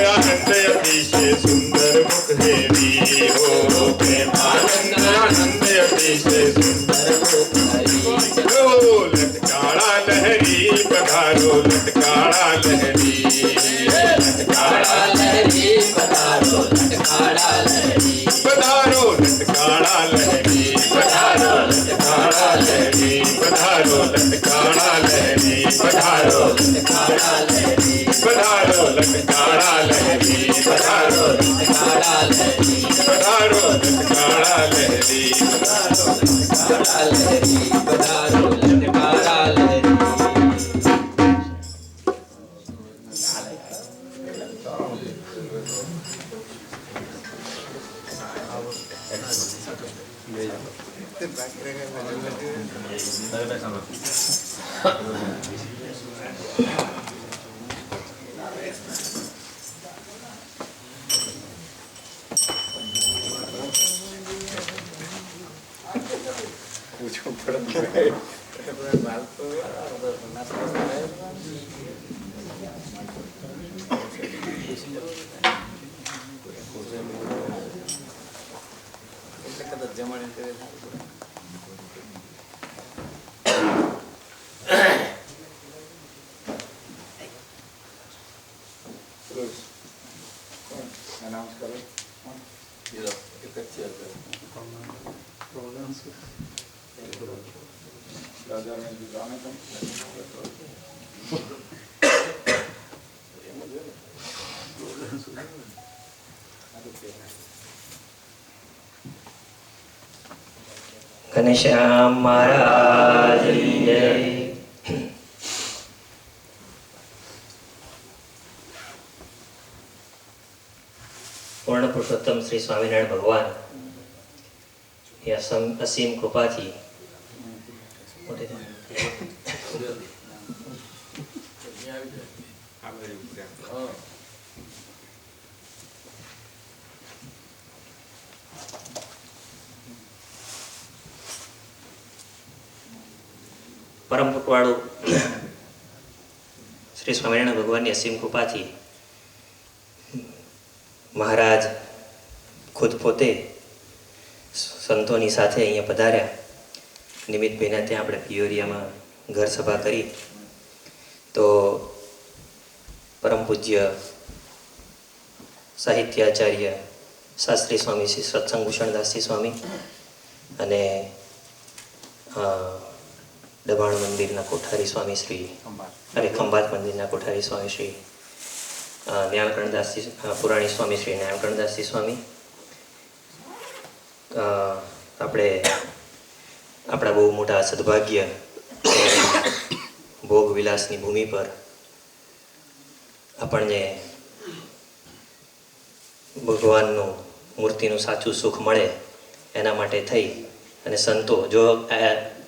आनंद अतिशय सुंदर मुख हेरी हो प्रेमानंद आनंद अतिशय सुंदर मुख हेरी लटकाड़ा लहरी पधारो लटकाड़ा लहरी लटकाड़ा लहरी पधारो लटकाड़ा लहरी पधारो लटकाड़ा लहरी पधारो लटकाड़ा लहरी पधारो लटकाड़ा लहरी पधारो लटकाड़ा लहरी पधारो लटकाड़ा लहरी पधारो लटकाड़ा लहरी पधारो लटकाड़ा लहरी पधारो लटकाड़ा लहरी पधारो लटकाड़ा लहरी। ઘનશ્યામ મહારાજની જય. પૂર્ણ પુરુષોત્તમ શ્રી સ્વામિનારાયણ ભગવાન એ અસીમ કૃપાથી પરમ પુટવાળું શ્રી સ્વામિનારાયણ ભગવાનની અસીમ કૃપાથી મહારાજ ખુદ પોતે સંતોની સાથે અહીંયા પધાર્યા. નિમિત્તભાઈના ત્યાં આપણે પિયોરિયામાં ઘર સભા કરી તો પરમ પૂજ્ય સાહિત્યાચાર્ય શાસ્ત્રી સ્વામી શ્રી સત્સંગ ભૂષણદાસજી સ્વામી અને દબાણ મંદિરના કોઠારી સ્વામી શ્રી અને ખંભાત મંદિરના કોઠારી સ્વામી શ્રી જ્ઞાનકર્ણદાસજી પુરાણી સ્વામી શ્રી જ્ઞાનકર્ણદાસજી સ્વામી આપણે આપણા બહુ મોટા સદભાગ્ય ભોગ વિલાસની ભૂમિ પર આપણને ભગવાનનું મૂર્તિનું સાચું સુખ મળે એના માટે થઈ અને સંતો જો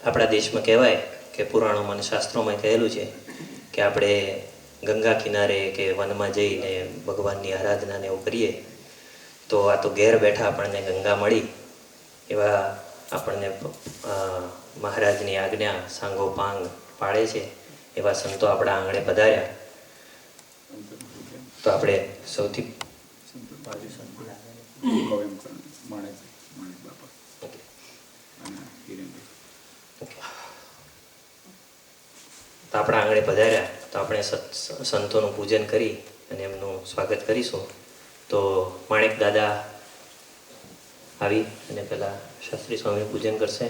આપણા દેશમાં કહેવાય કે પુરાણોમાં અને શાસ્ત્રોમાં કહેલું છે કે આપણે ગંગા કિનારે કે વનમાં જઈને ભગવાનની આરાધનાને એવું કરીએ તો આ તો ઘેર બેઠા આપણને ગંગા મળી એવા આપણને મહારાજની આજ્ઞા સાંગો પાંગ પાડે છે એવા સંતો આપણા આંગણે પધાર્યા. તો આપણે સૌથી તો આપણા આંગણે પધાર્યા તો આપણે સંતોનું પૂજન કરી અને એમનું સ્વાગત કરીશું. તો માણેક દાદા આવી અને પેલા શાસ્ત્રી સ્વામીનું પૂજન કરશે.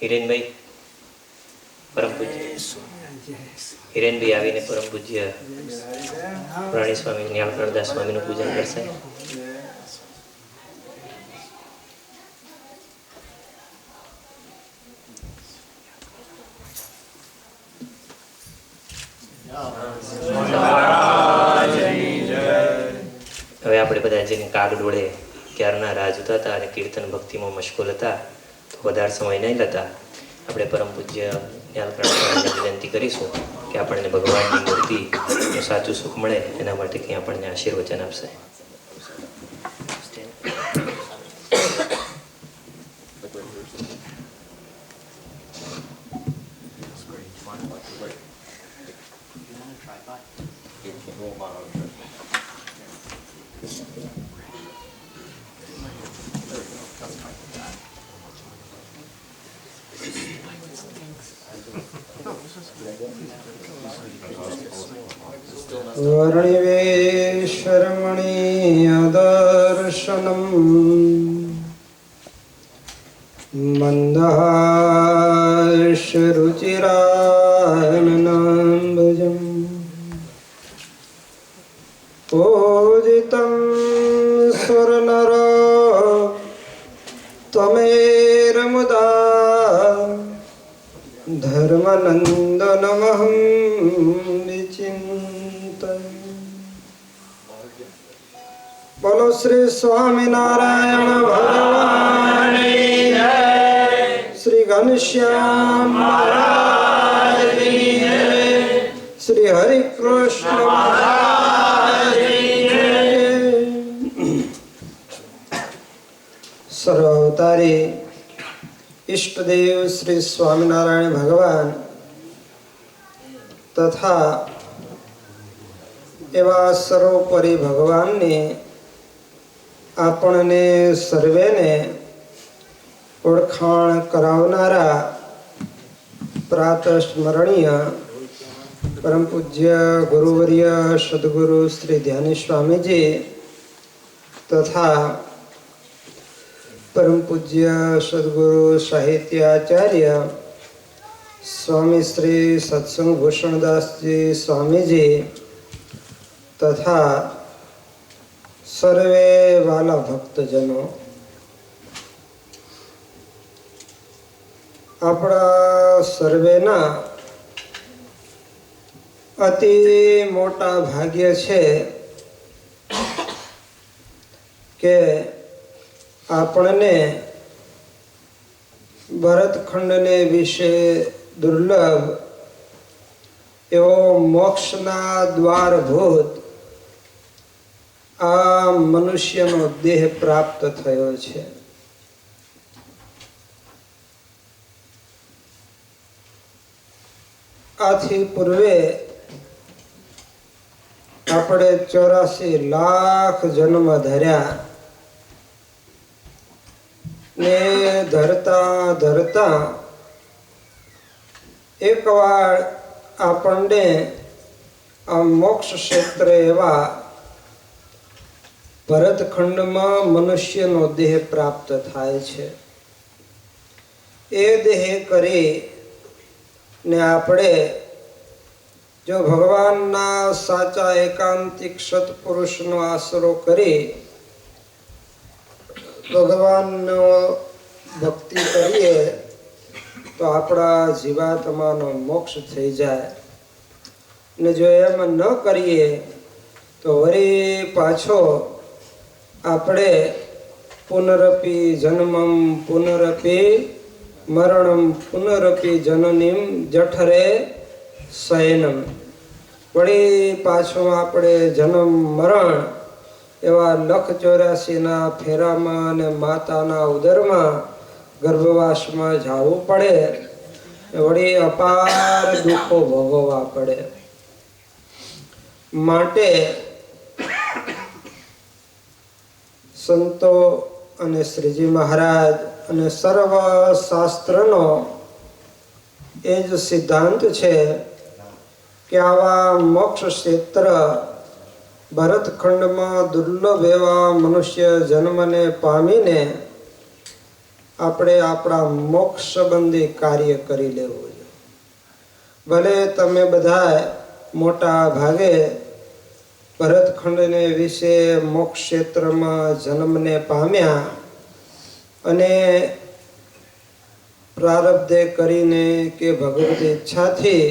હિરેનભાઈ પરમ પૂજ્ય હિરેનભાઈ આવીને પરમ પૂજ્ય પુરાણી સ્વામી જ્ઞાનકર્ણદાસ સ્વામીનું પૂજન કરશે. હવે આપણે બધા જેને કાગડોળે ક્યારના રાહ જોતા હતા અને કીર્તન ભક્તિમાં મશગુલ હતા તો વધારે સમય નહીં લેતા આપણે પરમ પૂજ્ય જ્ઞાનકર્ણદાસને વિનંતી કરીશું કે આપણને ભગવાનની મૂર્તિનું સાચું સુખ મળે એના માટે કંઈ આપણને આશીર્વચન આપશે. વર્ણિવેશરમણીયદર્શનમ મંદહાસ્યરુચિરાનનાંબુજમ પૂજિतं સુરનર ત્વમેરમુદા ધર્મનંદનમહં વિચિંતયે. બોલો શ્રી સ્વામિનારાયણ ભગવાનની જય. શ્રી ઘનશ્યામ મહારાજની જય. શ્રી હરિકૃષ્ણ મહારાજની જય. સર્વાવતારી ઈષ્ટદેવ શ્રી સ્વામિનારાયણ ભગવાન તથા એવા સર્વોપરી ભગવાનને આપણને સર્વેને ઓળખાણ કરાવનારા પ્રાતસ્મરણીય પરમ પૂજ્ય ગુરુવર્ય સદગુરુ શ્રી ધ્યાની સ્વામીજી તથા પરમ પૂજ્ય સદગુરુ સાહિત્યાચાર્ય સ્વામી શ્રી સત્સંગ ભૂષણદાસજી સ્વામીજી તથા સર્વે વાલા ભક્તજનો, આપણા સર્વેના અતિ મોટા ભાગ્ય છે કે આપણને ભરતખંડને વિશે દુર્લભ એવો મોક્ષના દ્વારભૂત આ મનુષ્યનો દેહ પ્રાપ્ત થયો છે. આથી પૂર્વે આપણે 84 લાખ જન્મ ધર્યા ને ધરતા ધરતા એકવાર આપણને આ મોક્ષ ક્ષેત્ર એવા ભરતખંડમાં મનુષ્યનો દેહ પ્રાપ્ત થાય છે. એ દેહ કરી ને આપણે જો ભગવાનના સાચા એકાંતિક સત્પુરુષનો આશરો કરી ભગવાનનો ભક્તિ કરીએ તો આપણા જીવાત્માનો મોક્ષ થઈ જાય. ને જો એમ ન કરીએ તો વળી પાછો આપણે પુનરપી જન્મમ પુનરપી મરણમ પુનરપી જનનીમ જઠરે શયનમ, વળી પાછું આપણે જન્મ મરણ એવા 184 ફેરામાં અને માતાના ઉદરમાં ગર્ભવાસમાં જવું પડે, વળી અપાર દુઃખો ભોગવવા પડે. માટે સંતો અને શ્રીજી મહારાજ અને સર્વ શાસ્ત્રનો એ જ સિદ્ધાંત છે કે આવા મોક્ષ ક્ષેત્ર ભરતખંડમાં દુર્લભ એવા મનુષ્ય જન્મને પામીને આપણે આપણા મોક્ષ સંબંધી કાર્ય કરી લેવું જોઈએ. ભલે તમે બધા મોટા ભાગે ભરતખંડને વિશે મોક્ષ ક્ષેત્રમાં જન્મને પામ્યા અને પ્રારબ્ધે કરીને કે ભગવત ઈચ્છાથી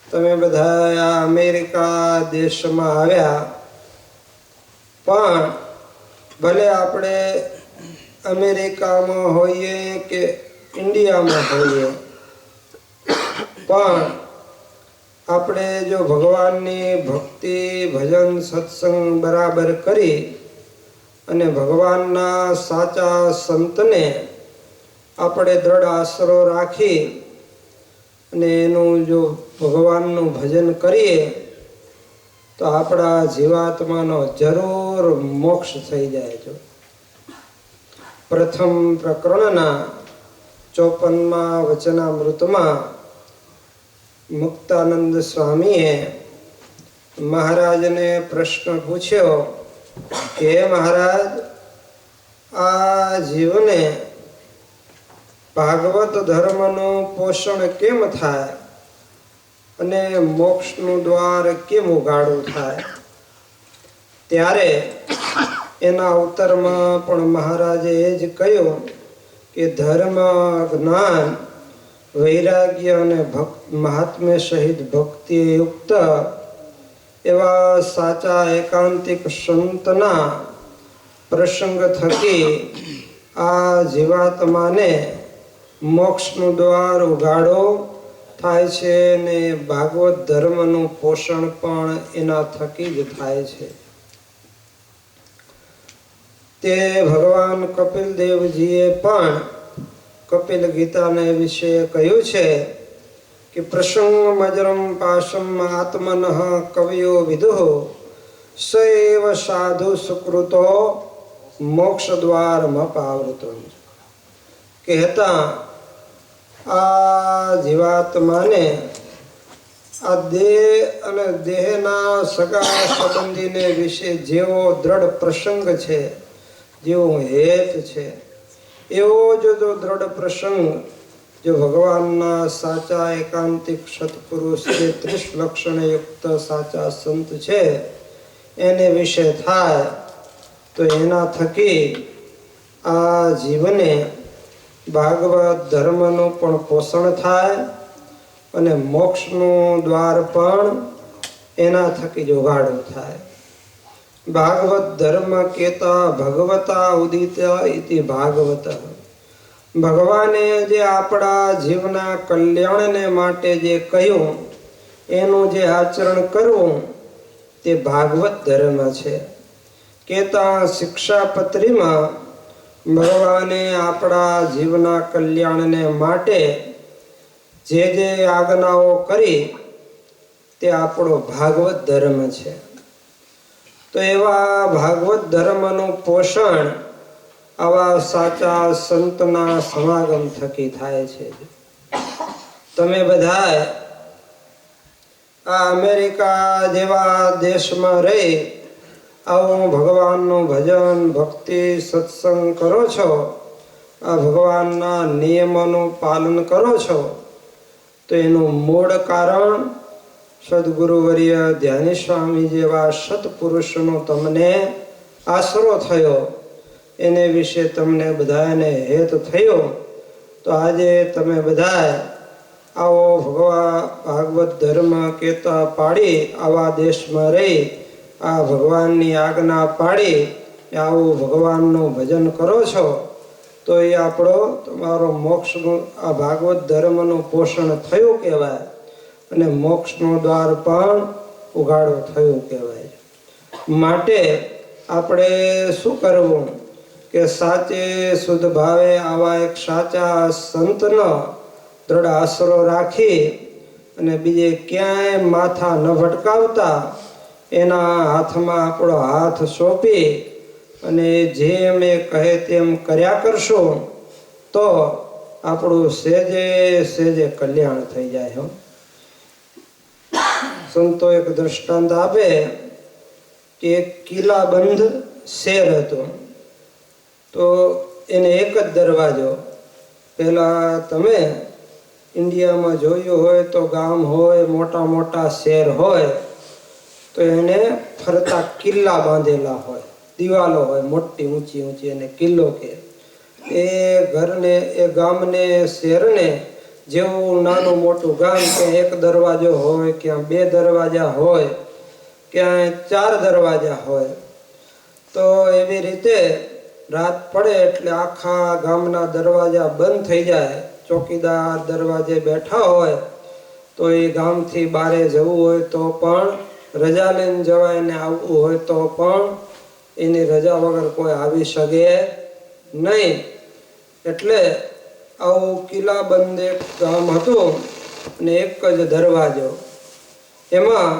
તમે બધા આ અમેરિકા દેશમાં આવ્યા, પણ ભલે આપણે અમેરિકામાં હોઈએ કે ઇન્ડિયામાં હોઈએ, પણ આપણે જો ભગવાનની ભક્તિ ભજન સત્સંગ બરાબર કરી અને ભગવાનના સાચા સંતને આપણે દ્રઢ આશરો રાખી અને એનું જો ભગવાનનું ભજન કરીએ તો આપણા જીવાત્માનો જરૂર મોક્ષ થઈ જાય છે. પ્રથમ પ્રકરણના 54મા વચનામૃતમાં મુક્તાનંદ સ્વામીએ મહારાજને પ્રશ્ન પૂછ્યો કે મહારાજ, આ જીવને ભાગવત ધર્મનું પોષણ કેમ થાય અને મોક્ષનું દ્વાર કેમ ઉઘાડું થાય? ત્યારે એના ઉત્તરમાં પણ મહારાજે એ જ કહ્યું કે ધર્મ, જ્ઞાન, વૈરાગ્ય અને મહાત્મ્ય સહિત ભક્તિ યુક્ત એવા સાચા એકાંતિક સંતના પ્રસંગ થકી આ જીવાત્માને મોક્ષનું દ્વાર ઉઘાડો થાય છે ને ભાગવત ધર્મનું પોષણ પણ એના થકી જ થાય છે. તે ભગવાન કપિલ દેવજીએ પણ કપિલ ગીતાને વિશે કહ્યું છે કે પ્રસંગ મજરમ પાશમ આત્મન કવિયો વિદુઃ સૈવ સાધુ સુકૃતો મોક્ષ દ્વારમપાવૃતો. કહેતા આ જીવાત્માને આ દેહ અને દેહના સગા સંબંધીને વિશે જેવો દ્રઢ પ્રસંગ છે, જેવો હેત છે, એવો જો દ્રઢ પ્રસંગ જો ભગવાનના સાચા એકાંતિક સત્પુરુષ જે 30 લક્ષણયુક્ત સાચા સંત છે એને વિશે થાય તો એના થકી આ જીવને ભાગવત ધર્મનું પણ પોષણ થાય અને મોક્ષનું દ્વાર પણ એના થકી જ ઉઘાડું થાય. ભાગવત ધર્મ કેતા ભગવતા ઉદિતા ઇતિ ભાગવત. ભગવાને જે આપણા જીવના કલ્યાણને માટે જે કહ્યું એનું જે આચરણ કરવું તે ભાગવત ધર્મ છે. કેતા શિક્ષાપત્રીમાં ભગવાને આપણા જીવના કલ્યાણને માટે જે જે આજ્ઞાઓ કરી તે આપણો ભાગવત ધર્મ છે. તો એવા ભાગવત ધર્મનું પોષણ આવા સાચા સંતના સમાગમ થકી થાય છે. તમે બધાએ આ અમેરિકા જેવા દેશમાં રહી આવું ભગવાનનું ભજન, ભક્તિ, સત્સંગ કરો છો, આ ભગવાનના નિયમોનું પાલન કરો છો, તો એનું મૂળ કારણ સદગુરુવર્ય ધ્યાની સ્વામી જેવા સત્પુરુષનો તમને આશરો થયો, એને વિશે તમને બધાને હેત થયો. તો આજે તમે બધાએ આવો ભાગવત ધર્મ કહેતા પાડી આવા દેશમાં રહી આ ભગવાનની આજ્ઞા પાડી આવું ભગવાનનું ભજન કરો છો તો એ આપણો તમારો મોક્ષનું આ ભાગવત ધર્મનું પોષણ થયું કહેવાય અને મોક્ષનું દ્વાર પણ ઉઘાડો થયું કહેવાય. માટે આપણે શું કરવું કે સાચે શુદ્ધ ભાવે આવા એક સાચા સંતનો દ્રઢ આશરો રાખી અને બીજે ક્યાંય માથા ન ભટકાવતા એના હાથમાં આપણો હાથ સોંપી અને જેમ એ કહે તેમ કર્યા કરશું તો આપણું સેજે સેજે કલ્યાણ થઈ જાય. સંતો એક દ્રષ્ટાંત આપે કે એક કિલ્લાબંધ શેર હતો, તો એને એક જ દરવાજો. પહેલા તમે ઇન્ડિયામાં જોયું હોય તો ગામ હોય, મોટા મોટા શહેર હોય તો એને ફરતા કિલ્લા બાંધેલા હોય, દિવાલો હોય મોટી ઊંચી ઊંચી, એને કિલ્લો કે. એ ઘરને, એ ગામને, શહેરને જેવું નાનું મોટું ગામ, ક્યાં એક દરવાજો હોય, ક્યાં 2 દરવાજા હોય, ક્યાંય 4 દરવાજા હોય. તો એવી રીતે રાત પડે એટલે આખા ગામના દરવાજા બંધ થઈ જાય. ચોકીદાર દરવાજે બેઠા હોય તો એ ગામથી બારે જવું હોય તો પણ રજા લઈને જવાય, ને આવવું હોય તો પણ એની રજા વગર કોઈ આવી શકે નહીં. એટલે આવું કિલ્લાબંધ એક ગામ હતું અને એક જ દરવાજો. એમાં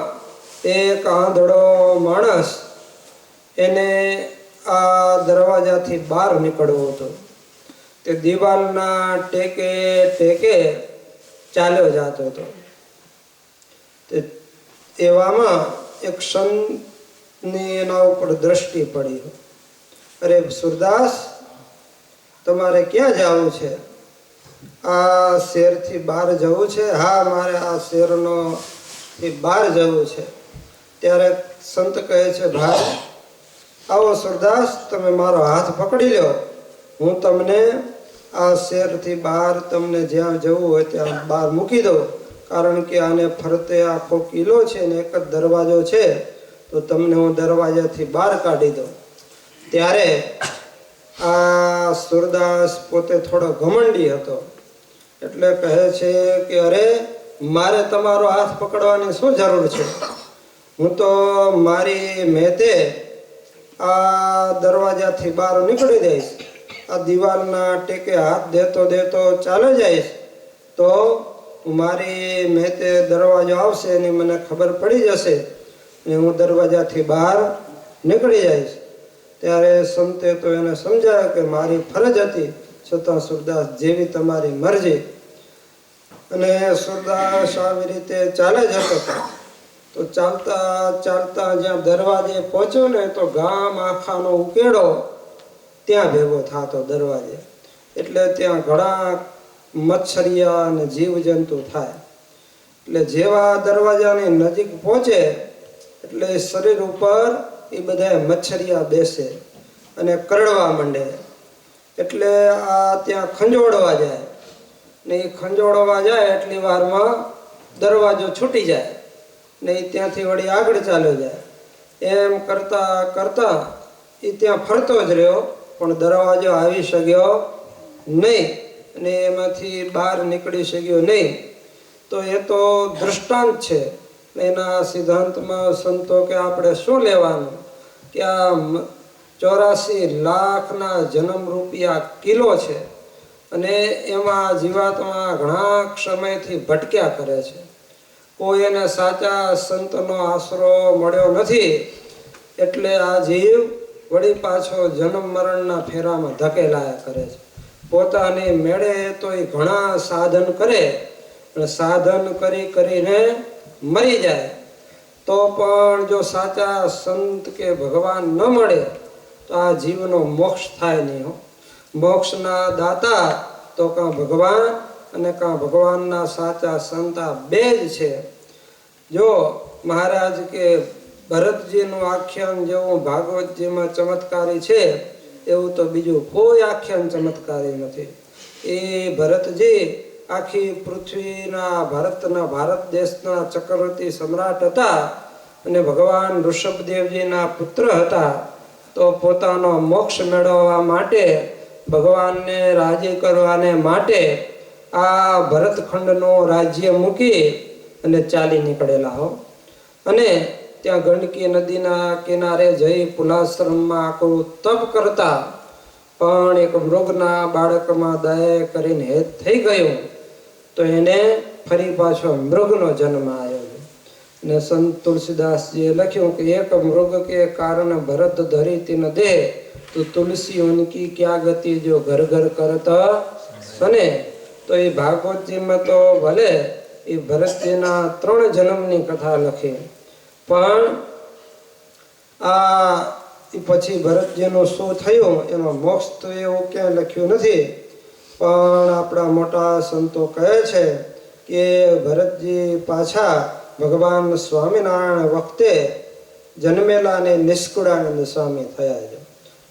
એક આંધળો માણસ એને આ દરવાજાથી બહાર નીકળવો હતો. તે દિવાલના ટેકે ટેકે ચાલ્યો જતો હતો. એવામાં એક સંતની એના ઉપર દ્રષ્ટિ પડી. અરે સુરદાસ, તમારે ક્યાં જવું છે? આ શહેરથી બહાર જવું છે? હા, મારે આ શહેરનો બહાર જવું છે. ત્યારે સંત કહે છે, ભાઈ આવો સુરદાસ, તમે મારો હાથ પકડી લો, હું તમને આ શહેરથી બહાર તમને જ્યાં જવું હોય ત્યાં બહાર મૂકી દઉં. કારણ કે આને ફરતે આખો કિલ્લો છે ને એક જ દરવાજો છે, તો તમને હું દરવાજાથી બહાર કાઢી દઉં. ત્યારે આ સુરદાસ પોતે થોડો ઘમંડી હતો, એટલે કહે છે કે અરે, મારે તમારો હાથ પકડવાની શું જરૂર છે? હું તો મારી મેતે આ દરવાજાથી બહાર નીકળી જઈશ, આ દિવાલના ટેકે હાથ દેતો દેતો ચાલે જઈશ, તો મારી મેતે દરવાજો આવશે એની મને ખબર પડી જશે ને હું દરવાજાથી બહાર નીકળી જઈશ. ત્યારે સંતે તો એને સમજાવ્યું કે મારી ફરજ હતી, છતાં સુરદાસ જેવી તમારી મરજી. અને સુરદાસ આવી રીતે ચાલે જતો હતો. તો ચાલતા ચાલતા જ્યાં દરવાજે પહોંચ્યો ને, તો ગામ આખાનો ઉકેડો ત્યાં ભેગો થતો દરવાજે. એટલે ત્યાં ઘણા મચ્છરિયા અને જીવજંતુ થાય. એટલે જેવા દરવાજાની નજીક પહોંચે એટલે શરીર ઉપર એ બધા મચ્છરિયા બેસે અને કરડવા માંડે. એટલે આ ત્યાં ખંજોળવા જાય ને એ ખંજોળવા જાય એટલી વારમાં દરવાજો છૂટી જાય ને એ ત્યાંથી વળી આગળ ચાલ્યો જાય. એમ કરતા કરતા એ ત્યાં ફરતો જ રહ્યો, પણ દરવાજો આવી શક્યો નહીં અને એમાંથી બહાર નીકળી શક્યો નહીં. તો એ તો દૃષ્ટાંત છે. એના સિદ્ધાંતમાં સંતો કે આપણે શું લેવાનું કે આ 84 લાખના જન્મ રૂપિયા કિલો છે અને એમાં જીવાત્મા ઘણા સમયથી ભટક્યા કરે છે. કોઈ એને સાચા સંતનો આશરો મળ્યો નથી, એટલે આ જીવ વળી પાછો જન્મ મરણના ફેરામાં ધકેલાયા કરે છે. પોતાની મેળે તો એ ઘણા સાધન કરે, અને સાધન કરી કરીને મરી જાય તો પણ જો સાચા સંત કે ભગવાન ન મળે તો આ જીવનો મોક્ષ થાય નહીં. મોક્ષના દાતા તો કાં ભગવાન અને કાં ભગવાનના સાચા સંત, આ બે જ છે. જો મહારાજ કે ભરતજીનું આખ્યાન જેવું ભાગવતજીમાં ચમત્કારી છે એવું તો બીજું કોઈ આખ્યાન ચમત્કારી નથી. એ ભરતજી આખી પૃથ્વીના ભારત દેશના ચક્રવર્તી સમ્રાટ હતા અને ભગવાન ઋષભદેવજીના પુત્ર હતા. તો પોતાનો મોક્ષ મેળવવા માટે, ભગવાનને રાજી કરવાને માટે આ ભરતખંડનું રાજ્ય મૂકી અને ચાલી નીકળેલા હો. અને ત્યાં ગંડકી નદીના કિનારે જઈ પુલાશ્રમમાં આખું તપ કરતા, પણ એક મૃગના બાળકમાં દયા કરીને હેત થઈ ગયું તો એને ફરી પાછો મૃગનો જન્મ આવ્યો. ને સંત તુલસીદાસજીએ લખ્યું કે એક મૃગ કે કારણ ભરત ધરી તિન દે, તો તુલસી ઉનકી ક્યાં ગતિ જો ઘર ઘર કરતા સને. તો એ ભાગવતજીમાં તો ભલે એ ભરતજીના 3 જન્મની કથા લખી, પણ આ પછી ભરતજીનું શું થયું એનો મોક્ષ તો એવું ક્યાંય લખ્યું નથી. પણ આપણા મોટા સંતો કહે છે કે ભરતજી પાછા ભગવાન સ્વામિનારાયણ વખતે જન્મેલા અને નિષ્કુળાનંદ સ્વામી થયા છે.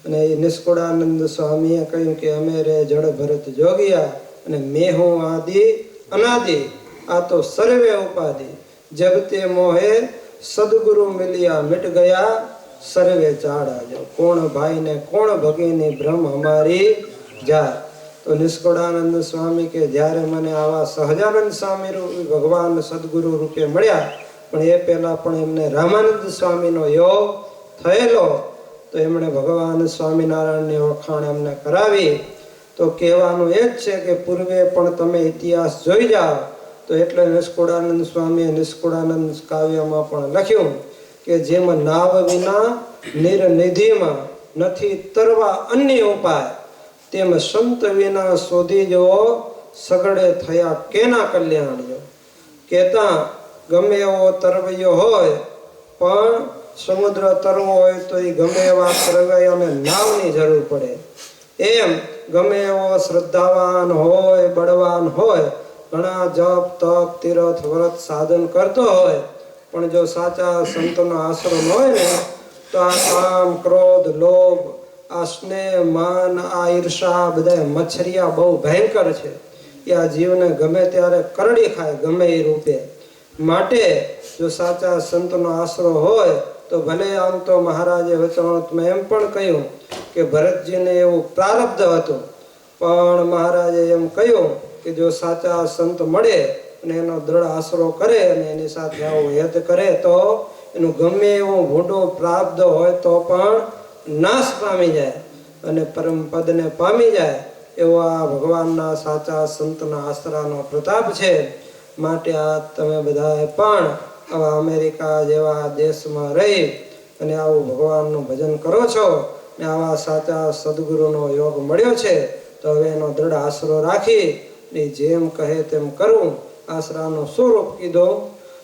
અને એ નિષ્કુળાનંદ સ્વામીએ કહ્યું કે અમે રે જડ ભરત જોગિયા અને મેં હું આદિ અનાદિ, આ તો સર્વે ઉપાધિ, જબ તે મોહે સદગુરુ મિલિયા મિટ ગયા સર્વે ચાડા જો, કોણ ભાઈ ને કોણ ભગીની ભ્રમ અમારી જા. તો નિષ્કુળાનંદ સ્વામી કે જ્યારે મને આવા સહજાનંદ સ્વામી ભગવાન સદગુરુ રૂપે મળ્યા, પણ એ પહેલા પણ એમને રામાનંદ સ્વામીનો યોગ થયેલો, તો એમણે ભગવાન સ્વામિનારાયણની વખાણ એમને કરાવી. તો કહેવાનું એ જ છે કે પૂર્વે પણ તમે ઇતિહાસ જોઈ જાઓ તો એટલે નિષ્કુળાનંદ સ્વામીએ નિષ્કુળાનંદ કાવ્યમાં પણ લખ્યું કે જેમ નાવ વિના નિરનિધિમાં નથી તરવા અન્ય ઉપાય, તેમ સંત વિના શોધી જવો સગડે થયા કેના કલ્યાણ જો. કહેતા ગમે એવો તરવૈયો હોય પણ સમુદ્ર તરવો હોય તો એ ગમે એવા તરવૈયાને નાવની જરૂર પડે. એમ ગમે એવો શ્રદ્ધાવાન હોય, બળવાન હોય, ઘણા જપ તપ તીરથ વ્રત સાધન કરતો હોય, પણ જો સાચા સંતનો આશરો ન હોય ને તો આ કામ ક્રોધ લોભ, આ સ્નેહ માન, આ ઈર્ષા બધા મચ્છરિયા બહુ ભયંકર છે. એ આ જીવને ગમે ત્યારે કરડી ખાય ગમે એ રૂપે. માટે જો સાચા સંતનો આશરો હોય તો ભલે આમ તો મહારાજે વચનામૃતમાં એમ પણ કહ્યું કે ભરતજીને એવું પ્રારબ્ધ હતું, પણ મહારાજે એમ કહ્યું કે જો સાચા સંત મળે અને એનો દ્રઢ આશરો કરે અને એની સાથે આવો હેત કરે તો એનું ગમે એવું ભૂંડું પ્રારબ્ધ હોય તો પણ નાશ પામી જાય અને પરમ પદને પામી જાય. એવો આ ભગવાનના સાચા સંતના આશરાનો પ્રતાપ છે. માટે આ તમે બધાએ પણ આવા અમેરિકા જેવા દેશમાં રહી અને આવું ભગવાનનું ભજન કરો છો ને આવા સાચા સદગુરુનો યોગ મળ્યો છે, તો હવે એનો દ્રઢ આશરો રાખી ને જેમ કહે તેમ કરવું. આશરાનું સ્વરૂપ કીધું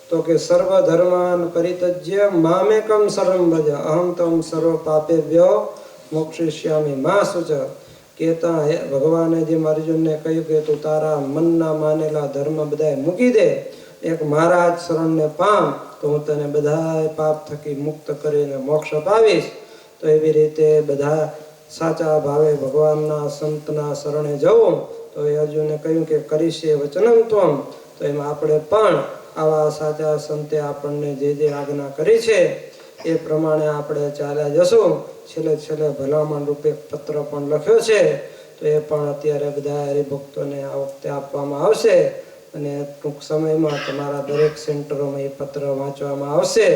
તો કે સર્વ ધર્માન પરિત્યજ્ય મામેકમ શરણં ભજ અહમ તમ સર્વ પાપેભ્યો મોક્ષિષ્યામિ મા શુચ. કહેતા ભગવાને જેમ અર્જુનને કહ્યું કે તું તારા મનના માનેલા ધર્મ બધાય મૂકી દે, એક મારા જ શરણને પામ તો હું તને બધા પાપ થકી મુક્ત કરીને મોક્ષ અપાવીશ. તો એવી રીતે બધા સાચા ભાવે ભગવાનના સંતના શરણે જવું. તો એ અર્જુને કહ્યું કે કરીશે વચનમ ત્વમ, તો એમાં આપણે પણ આવા સાચા સંતે આપણને જે જે આજ્ઞા કરી છે એ પ્રમાણે આપણે ચાલ્યા જશું. છેલ્લે ભલામણ રૂપે પત્ર પણ લખ્યો છે, તો એ પણ અત્યારે બધા હરિભક્તોને આ વખતે આપવામાં આવશે અને ટૂંક સમયમાં તમારા દરેક સેન્ટરોમાં એ પત્ર વાંચવામાં આવશે.